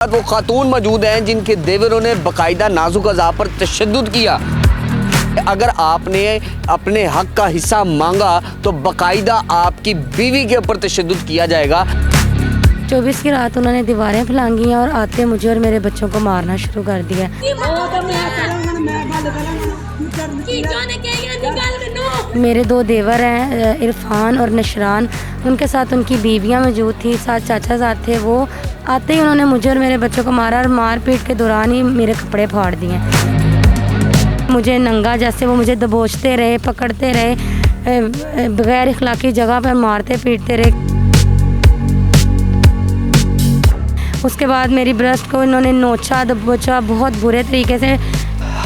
वो खातून मौजूद हैं जिनके देवरों ने बाकायदा नाजुक अज़ा पर तशद्दुद किया। अगर आपने अपने हक का हिस्सा मांगा तो बाकायदा आपकी बीवी के ऊपर तशद्दुद किया जाएगा। 24 की रात उन्होंने दीवारें फैलांगी और आते मुझे और मेरे बच्चों को मारना शुरू कर दिया। मेरे 2 देवर हैं, इरफान और नशरान, उनके साथ उनकी बीवियां मौजूद थी, साथ चाचा साथ थे। वो आते ही उन्होंने मुझे और मेरे बच्चों को मारा और मारपीट के दौरान ही मेरे कपड़े फाड़ दिए। मुझे नंगा जैसे वो मुझे दबोचते रहे, पकड़ते रहे, बगैर इखलाकी जगह पर मारते पीटते रहे। उसके बाद मेरी ब्रेस्ट को इन्होंने नोचा दबोचा बहुत बुरे तरीके से।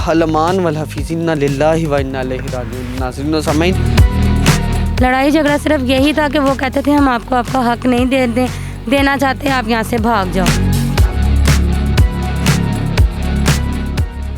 हलमान वल हफीज़ इन्ना लिल्लाहि व इन्ना इलैहि राजिऊन। नाज़रीन व सामीन, लड़ाई झगड़ा सिर्फ यही था कि वो कहते थे हम आपको आपका हक नहीं देना चाहते, आप यहाँ से भाग जाओ।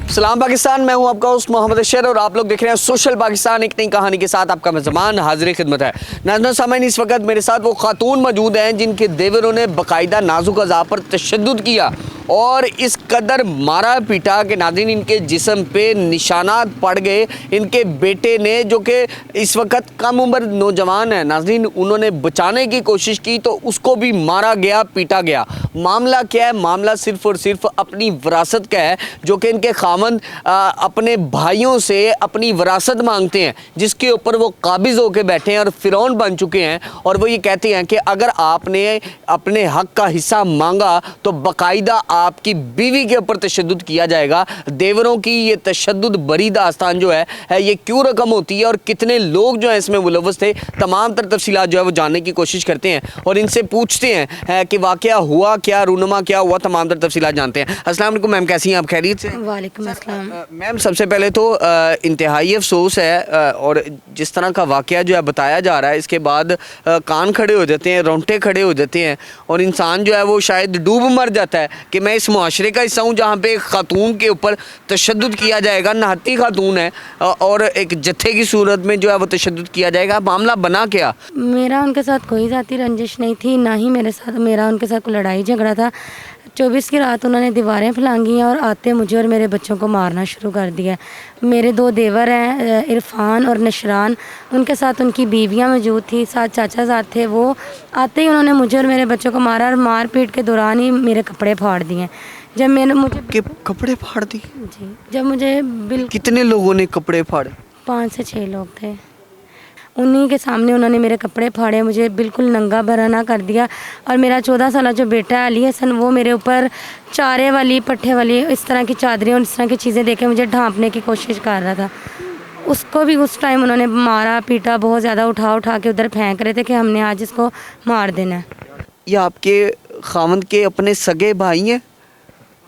सलाम पाकिस्तान, मैं हूं आपका होस्ट मोहम्मद अशर और आप लोग देख रहे हैं सोशल पाकिस्तान। एक नई कहानी के साथ आपका मेज़बान हाजिर खिदमत है। नाज़रीन सामीन, इस वक्त मेरे साथ वो खातून मौजूद हैं जिनके देवरों ने बाकायदा नाजुक अज़ा पर तशद्दुद किया और इस कदर मारा पीटा कि नाज़रीन इनके जिस्म पे निशानात पड़ गए। इनके बेटे ने, जो कि इस वक्त कम उम्र नौजवान है नाज़रीन, उन्होंने बचाने की कोशिश की तो उसको भी मारा गया, पीटा गया। मामला क्या है? मामला सिर्फ़ और सिर्फ अपनी विरासत का है, जो कि इनके खामन अपने भाइयों से अपनी विरासत मांगते हैं, जिसके ऊपर वो काबिज़ होकर बैठे हैं और फ़िरौन बन चुके हैं। और वो ये कहते हैं कि अगर आपने अपने हक़ का हिस्सा मांगा तो बाकायदा आपकी बीवी के ऊपर तशद्दुद किया जाएगा। देवरों की ये तशद्दुद बरी दास्तान जो है ये क्यों रकम होती है और कितने लोग जो हैं इसमें मुलव्वस थे, तमाम तर तफसीलात जो है वो जानने की कोशिश करते हैं और इनसे पूछते हैं कि वाक़या हुआ क्या, रूनुमा क्या हुआ, तमाम तर तफसीलात जानते हैं। अस्सलाम वालेकुम मैम, कैसी हैं आप? खैरियत से? वालेकुम अस्सलाम। मैम, सबसे पहले तो इंतहाई अफसोस है और जिस तरह का वाक़या जो है बताया जा रहा है, इसके बाद कान खड़े हो जाते हैं, रोंगटे खड़े हो जाते हैं और इंसान जो है वो शायद डूब मर जाता है कि मैं इस मुआशरे का हिस्सा हूँ जहाँ पे एक खातून के ऊपर तशद्दुद किया जाएगा। नहाती खातून है और एक जत्थे की सूरत में जो है वो तशद्दुद किया जाएगा। मामला बना क्या? मेरा उनके साथ कोई ज़ाती रंजिश नहीं थी, ना ही मेरा उनके साथ कोई लड़ाई झगड़ा था। 24 की रात उन्होंने दीवारें फैलांगी और आते मुझे और मेरे बच्चों को मारना शुरू कर दिया। मेरे 2 देवर हैं, इरफान और नशरान, उनके साथ उनकी बीवियां मौजूद थी, साथ चाचा साथ थे। वो आते ही उन्होंने मुझे और मेरे बच्चों को मारा और मारपीट के दौरान ही मेरे कपड़े फाड़ दिए। जब मुझे कपड़े फाड़ दिए? जी, जब मुझे कितने लोगों ने कपड़े फाड़े? 5 से 6 लोग थे। उन्हीं के सामने उन्होंने मेरे कपड़े फाड़े, मुझे बिल्कुल नंगा बराना कर दिया। और मेरा 14 साल जो बेटा है अली हसन, वो मेरे ऊपर चारे वाली, पट्ठे वाली, इस तरह की चादरें और इस तरह की चीज़ें देके मुझे ढांपने की कोशिश कर रहा था। उसको भी उस टाइम उन्होंने मारा पीटा, बहुत ज़्यादा उठा के उधर फेंक रहे थे कि हमने आज इसको मार देना है। ये आपके खामन के अपने सगे भाई हैं?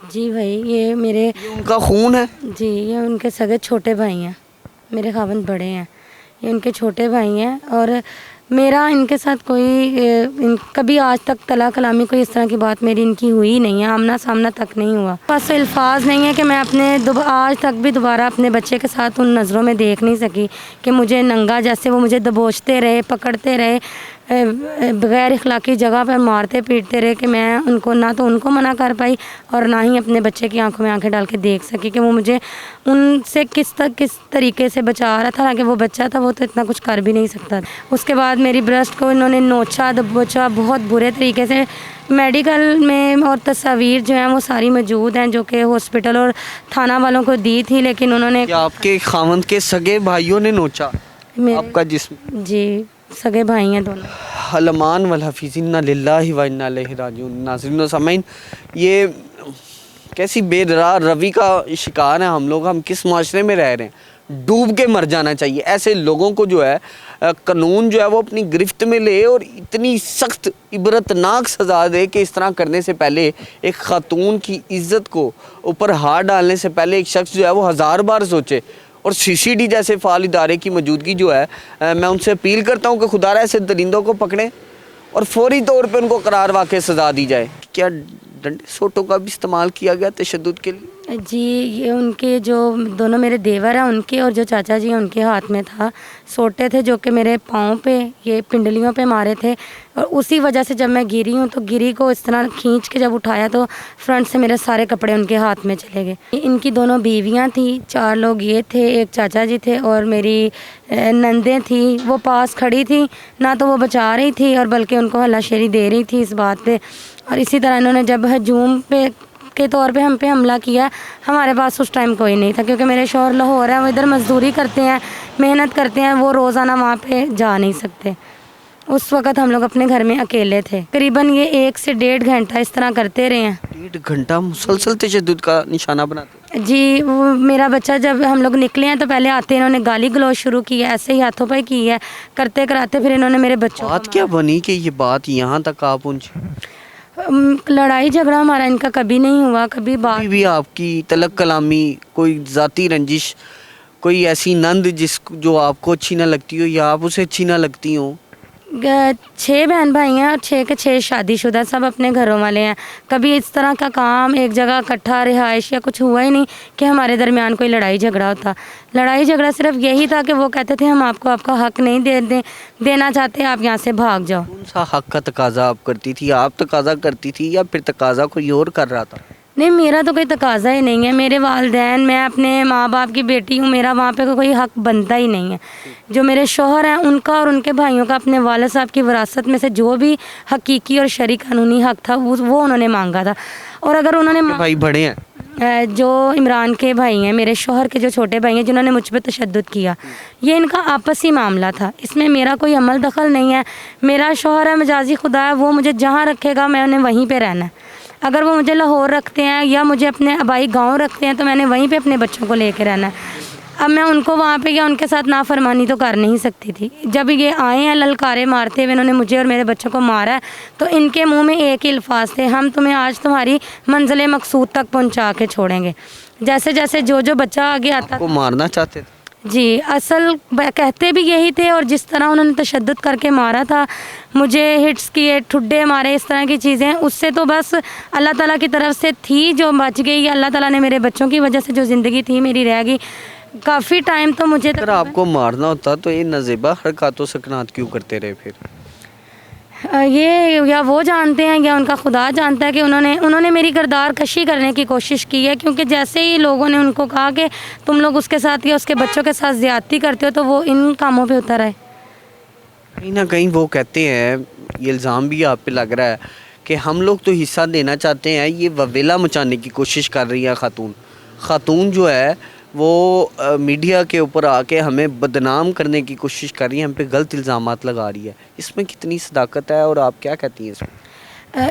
जी भाई, ये मेरे उनका खून है? जी, ये उनके सगे छोटे भाई हैं। मेरे खामन बड़े हैं, ये उनके छोटे भाई हैं। और मेरा इनके साथ कोई कभी आज तक तला कलामी कोई इस तरह की बात मेरी इनकी हुई नहीं है, आमना सामना तक नहीं हुआ। बस अल्फाज नहीं है कि मैं आज तक भी दोबारा अपने बच्चे के साथ उन नज़रों में देख नहीं सकी कि मुझे नंगा जैसे वो मुझे दबोचते रहे, पकड़ते रहे, बगैर इखलाकी जगह पर मारते पीटते रहे कि मैं उनको ना तो उनको मना कर पाई और ना ही अपने बच्चे की आंखों में आंखें डाल के देख सकी कि वो मुझे उनसे किस तरीके से बचा रहा था। कि वो बच्चा था, वो तो इतना कुछ कर भी नहीं सकता। उसके बाद मेरी ब्रेस्ट को इन्होंने नोचा दबोचा बहुत बुरे तरीके से। मेडिकल में और तस्वीर जो हैं वो सारी मौजूद हैं, जो कि हॉस्पिटल और थाना वालों को दी थी, लेकिन उन्होंने। क्या आपके खामन के सगे भाइयों ने नोचा आपका जिस्म? जी, सगे भाई हैं दोनों। हलमान वल हफीज़ इन्ना लिल्लाहि व इन्ना इलैहि राजिऊन। नाज़रीन व सामीन, ये कैसी बेदरा रवि का शिकार है हम लोग। हम किस माशरे में रह रहे हैं? डूब के मर जाना चाहिए। ऐसे लोगों को जो है कानून जो है वो अपनी गिरफ्त में ले और इतनी सख्त इबरतनाक सज़ा दे कि इस तरह करने से पहले एक ख़ातून की इज़्ज़त को ऊपर हाथ डालने से पहले एक शख्स जो है वो 1000 बार सोचे। और CCD जैसे फ़ाल इदारे की मौजूदगी जो है, मैं उनसे अपील करता हूँ कि खुदारा ऐसे दरिंदों को पकड़ें और फौरी तौर पे उनको करार वाक़ई सज़ा दी जाए। क्या डंडे सोटों का भी इस्तेमाल किया गया तशद्दुद के लिए? जी, ये उनके जो दोनों मेरे देवर हैं उनके और जो चाचा जी हैं उनके हाथ में था। सोटे थे जो कि मेरे पाँव पे, ये पिंडलियों पे मारे थे और उसी वजह से जब मैं गिरी हूँ तो गिरी को इस तरह खींच के जब उठाया तो फ्रंट से मेरे सारे कपड़े उनके हाथ में चले गए। इनकी दोनों बीवियाँ थी, 4 लोग ये थे, एक चाचा जी थे और मेरी नंदें थी। वो पास खड़ी थी, ना तो वो बचा रही थी और बल्कि उनको हल्लाशेरी दे रही थी इस बात पे। और इसी तरह इन्होंने जब हजूम पे के तौर पे हम पे हमला किया, हमारे पास उस टाइम कोई नहीं था क्योंकि मेरे शौहर लाहौर है, वो इधर मजदूरी करते हैं, मेहनत करते हैं, वो रोज़ाना वहाँ पे जा नहीं सकते। उस वक़्त हम लोग अपने घर में अकेले थे। करीबन ये 1 से 1.5 घंटा इस तरह करते रहे हैं। 1.5 घंटा मुसलसल तशद्दुद का निशाना बनाते? जी, वो मेरा बच्चा जब हम लोग निकले हैं तो पहले आते इन्होंने गाली गलौज शुरू की है, ऐसे ही हाथों पर की है, करते कराते फिर इन्होंने मेरे बच्चों बात क्या बनी कि ये बात यहाँ तक आ पहुँची? लड़ाई झगड़ा हमारा इनका कभी नहीं हुआ, कभी बात भी आपकी तलक कलामी, कोई ज़ाती रंजिश, कोई ऐसी नंद जो आपको अच्छी ना लगती हो या आप उसे अच्छी ना लगती हो? 6 बहन भाई हैं और 6 के 6 शादीशुदा, सब अपने घरों वाले हैं। कभी इस तरह का काम एक जगह इकट्ठा रिहाइश या कुछ हुआ ही नहीं कि हमारे दरमियान कोई लड़ाई झगड़ा होता। लड़ाई झगड़ा सिर्फ यही था कि वो कहते थे हम आपको आपका हक नहीं देना चाहते, आप यहाँ से भाग जाओ। कौन सा हक का तकाजा आप करती थी? आप तकाजा करती थी या फिर तकाजा कोई और कर रहा था? नहीं, मेरा तो कोई तकाजा ही नहीं है। मेरे वालिदैन, मैं अपने माँ बाप की बेटी हूँ, मेरा वहाँ पे कोई हक बनता ही नहीं है। जो मेरे शौहर हैं उनका और उनके भाइयों का अपने वालिद साहब की विरासत में से जो भी हकीकी और शरई कानूनी हक था वो उन्होंने मांगा था। और अगर उन्होंने भाई बड़े हैं? जो इमरान के भाई हैं, मेरे शौहर के जो छोटे भाई हैं जिन्होंने मुझ पर तशद्दुद किया, ये इनका आपसी मामला था, इसमें मेरा कोई अमल दखल नहीं है। मेरा शौहर है मजाजी खुदा है, वो मुझे जहाँ रखेगा मैं उन्हें वहीं पे रहना है। अगर वो मुझे लाहौर रखते हैं या मुझे अपने आबाई गांव रखते हैं तो मैंने वहीं पे अपने बच्चों को लेकर रहना है। अब मैं उनको वहाँ पे या उनके साथ नाफरमानी तो कर नहीं सकती थी। जब ये आए हैं ललकारे मारते हुए, इन्होंने मुझे और मेरे बच्चों को मारा है, तो इनके मुंह में एक ही अल्फाज थे, हम तुम्हें आज तुम्हारी मंजिल मकसूद तक पहुँचा के छोड़ेंगे। जैसे जैसे जो बच्चा आगे आता आपको मारना चाहते थे? जी, असल कहते भी यही थे और जिस तरह उन्होंने तशद्दुद करके मारा था, मुझे हिट्स किए, ठुड्डे मारे, इस तरह की चीज़ें, उससे तो बस अल्लाह ताला की तरफ से थी जो बच गई। अल्लाह ताला ने मेरे बच्चों की वजह से जो ज़िंदगी थी मेरी रह गई। काफ़ी टाइम तो मुझे अगर आपको मारना होता तो ये नज़ेबा हरकतों सकनात क्यों करते रहे फिर? ये या वो जानते हैं या उनका खुदा जानता है कि उन्होंने मेरी किरदार कशी करने की कोशिश की है, क्योंकि जैसे ही लोगों ने उनको कहा कि तुम लोग उसके साथ या उसके बच्चों के साथ ज़्यादती करते हो तो वो इन कामों पे उतर आए। कहीं ना कहीं वो कहते हैं, ये इल्ज़ाम भी आप पे लग रहा है कि हम लोग तो हिस्सा देना चाहते हैं, ये ववेला मचाने की कोशिश कर रही है खातून जो है वो मीडिया के ऊपर आके हमें बदनाम करने की कोशिश कर रही है, हम पे गलत इल्ज़ामात लगा रही है। इसमें कितनी सदाकत है और आप क्या कहती हैं इसमें?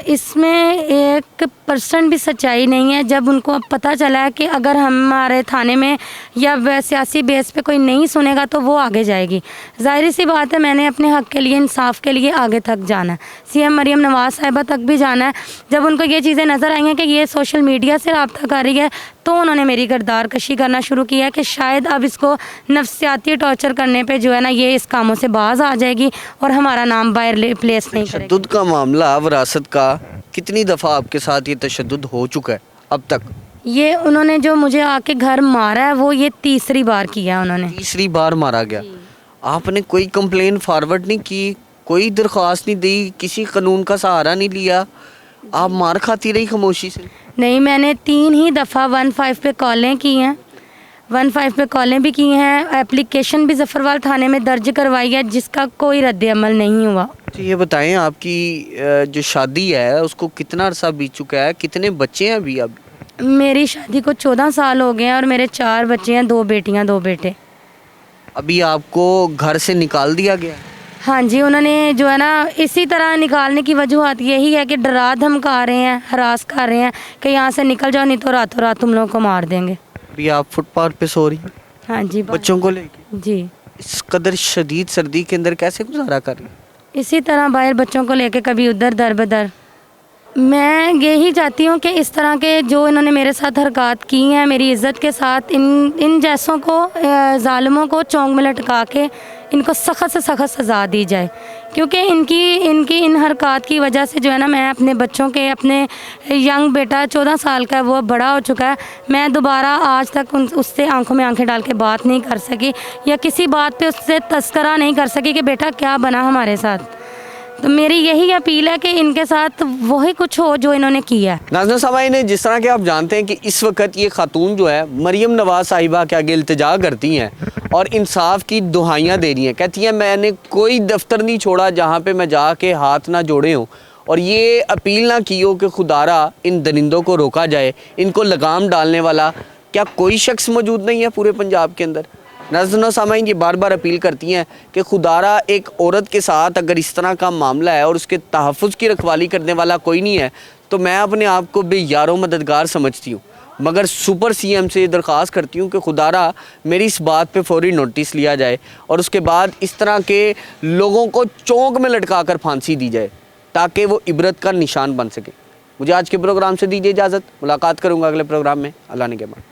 इसमें 1% भी सच्चाई नहीं है। जब उनको अब पता चला है कि अगर हमारे थाने में या सियासी बेस पे कोई नहीं सुनेगा तो वो आगे जाएगी। ज़ाहिर सी बात है, मैंने अपने हक़ के लिए, इंसाफ के लिए आगे तक जाना है। सीएम मरियम नवाज़ साहिबा तक भी जाना है। जब उनको ये चीज़ें नज़र आई हैं कि ये सोशल मीडिया से रब्ता कर रही है तो उन्होंने मेरी किरदार कशी करना शुरू किया है कि शायद अब इसको नफ्सियाती टॉर्चर करने पे जो है ना, ये इस कामों से बाज आ जाएगी और हमारा नाम बाहर प्लेस नहीं करेगी। तशद्दुद का मामला, विरासत का, कितनी दफ़ा आपके साथ ये तशद्दुद हो चुका है अब तक? ये उन्होंने जो मुझे आके घर मारा है वो ये 3री बार किया उन्होंने। 3री बार मारा गया? आपने कोई कंप्लेन फॉरवर्ड नहीं की, कोई दरख्वास्त नहीं दी, किसी कानून का सहारा नहीं लिया, आप मार खाती रही खामोशी से? नहीं, मैंने 3 ही दफ़ा 15 पे कॉलें की हैं, 15 पे कॉलें भी की हैं, एप्लीकेशन भी ज़फ़रवाल थाने में दर्ज करवाई है जिसका कोई रद्द-ए-अमल नहीं हुआ। तो ये बताएं, आपकी जो शादी है उसको कितना अरसा बीत चुका है, कितने बच्चे हैं अभी? अब मेरी शादी को 14 साल हो गए हैं और मेरे 4 बच्चे हैं, 2 बेटियां 2 बेटे। अभी आपको घर से निकाल दिया गया? हाँ जी, उन्होंने जो है ना, इसी तरह निकालने की वजूहत यही है कि डरा धमका रहे हैं, हरास कर रहे हैं कि यहाँ से निकल जाओ नहीं तो रातों रात तुम लोगों को मार देंगे। अभी आप फुटपाथ पे सो रही हैं? हाँ जी, बच्चों को लेके? जी। इस कदर शदीद सर्दी के अंदर कैसे गुजारा कर रही हैं? इसी तरह बाहर बच्चों को लेके कभी उधर दर बदर। मैं यही चाहती हूँ कि इस तरह के जो इन्होंने मेरे साथ हरकत की हैं मेरी इज़्ज़त के साथ, इन जैसों को, ज़ालिमों को चौंक में लटका के इनको सख्त से सख्त सज़ा दी जाए, क्योंकि इनकी इन हरकत की वजह से जो है ना, मैं अपने बच्चों के, अपने यंग बेटा 14 साल का है, वो बड़ा हो चुका है, मैं दोबारा आज तक उससे आंखों में आंखें डाल के बात नहीं कर सकी या किसी बात पे उससे तस्करा नहीं कर सकी कि बेटा क्या बना हमारे साथ। तो मेरी यही अपील है कि इनके साथ वही कुछ हो जो इन्होंने किया है। नाज़रीन सामाईन, जिस तरह के आप जानते हैं कि इस वक्त ये खातून जो है मरियम नवाज साहिबा के आगे इल्तिजा करती हैं और इंसाफ की दुहाइयाँ दे रही हैं। कहती हैं मैंने कोई दफ्तर नहीं छोड़ा जहाँ पे मैं जाके हाथ ना जोड़े हूँ और ये अपील ना की हो कि खुदारा इन दरिंदों को रोका जाए, इनको लगाम डालने वाला क्या कोई शख्स मौजूद नहीं है पूरे पंजाब के अंदर। नाज़रीन सामाईन, ये बार बार अपील करती हैं कि खुदारा एक औरत के साथ अगर इस तरह का मामला है और उसके तहफ़्फ़ुज़ की रखवाली करने वाला कोई नहीं है तो मैं अपने आप को बेयारो मददगार समझती हूँ, मगर सुपर सीएम से दरख्वास्त करती हूँ कि खुदारा मेरी इस बात पे फौरी नोटिस लिया जाए और उसके बाद इस तरह के लोगों को चौंक में लटका कर फांसी दी जाए ताकि वो इबरत का निशान बन सके। मुझे आज के प्रोग्राम से दीजिए इजाज़त, मुलाकात करूँगा अगले प्रोग्राम में। अल्लाह ने के बाद।